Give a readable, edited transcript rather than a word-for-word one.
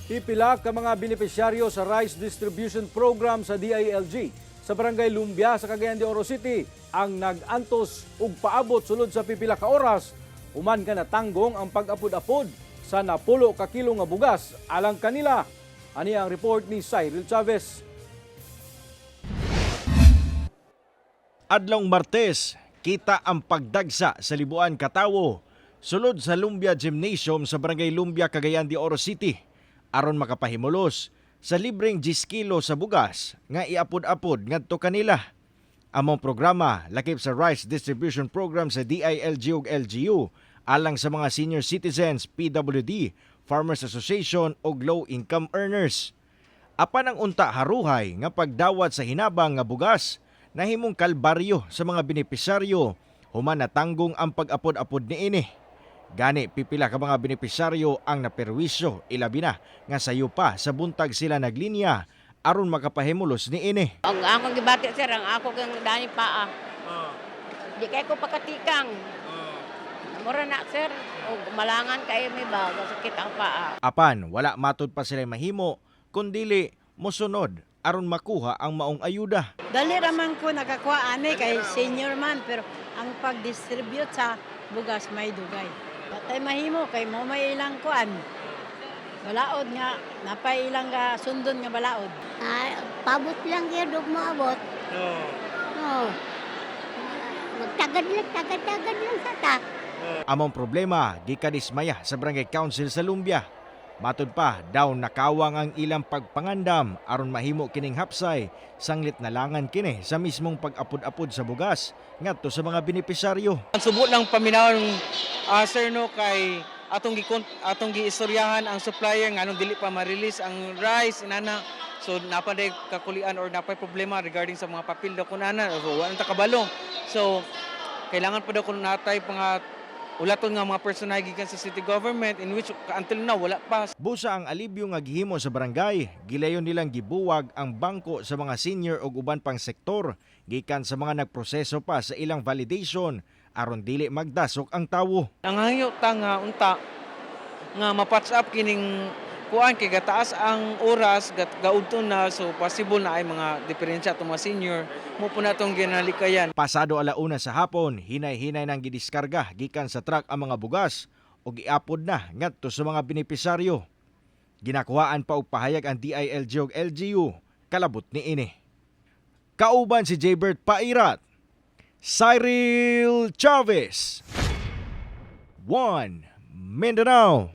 Pipila ka mga benepisyaryo sa Rice Distribution Program sa DILG sa Barangay Lumbia sa Cagayan de Oro City ang nag-antos ug paabot sulod sa pipila ka oras human ka natanggong ang pag-apod-apod sa napulo ka kilo nga bugas alang kanila. Ani ang report ni Cyril Chavez. Adlong Martes, kita ang pagdagsa sa libuan ka tawo sulod sa Lumbia Gymnasium sa Barangay Lumbia, Cagayan de Oro City aron makapahimulos sa libreng 10 kilo sa bugas nga iapod-apod ngadto kanila. Among programa lakip sa Rice Distribution Program sa DILG ug LGU alang sa mga senior citizens, PWD, Farmers Association ug low income earners. Apan ang unta haruhay nga pagdawat sa hinabang nga bugas nahimong kalbaryo sa mga benepisyaryo human natanggong ang pag-apod-apod niini. Gani pipila ka mga benepisyaryo ang naperwisyo ilabi na nga sayo pa sa buntag sila naglinya aron makapahimulos niini. Ang akong gibati sir, ang ako kang dani paa. Di kay ko pakatikang. Mura na sir, og malangan kay may baga sakit ang paa. Apan wala matud pa sila mahimo kundili mosunod aron makuha ang maong ayuda. Dali raman ko nakakuha ani kay senior man pero ang pag-distribute sa bugas may dugay. Patay mahimo kay mo may ilang kuan. Balaod nga napay ilang ga sundon nga balaod. Pabot lang kaya dog maabot. Oo. Magtagad lang sa ta. Among problema gikadismaya sa Barangay Council sa Lumbia. Matud pa daw nakawang ang ilang pagpangandam aron mahimo kining hapsay sanglit nalangan kini sa mismong pag-apod-apod sa bugas ngadto sa mga benepisyaryo. Ang subo lang paminaw sir no kay atong giistoryahan ang supplier nganong dili pa ma-release ang rice inana. So napaday kakulian or napay problema regarding sa mga papel daw kunana so wala ta kabalo. So kailangan pa daw kun natay mga ulaton nga mga personal gikan sa city government in which until now wala pa. Busa ang alibyo nga gihimo sa barangay, gilayon nilang gibuwag ang bangko sa mga senior ug uban pang sektor gikan sa mga nagproseso pa sa ilang validation aron dili magdasok ang tawo. Ang hangyo ta nga unta nga ma-patch up kining kuan kay gataas ang oras gaudton na so possible na ay mga diferensya atong mga senior mo po natong ginalikayan. Pasado alauna sa hapon, hinay-hinay nang gidiskarga gikan sa truck ang mga bugas ug iapod na ngadto sa mga benepisyaryo. Ginakuhaan pa og pahayag ang DILG ug LGU kalabot niini. Kauban si Jaybert Pairat, Cyril Chavez, 1 Mindanao.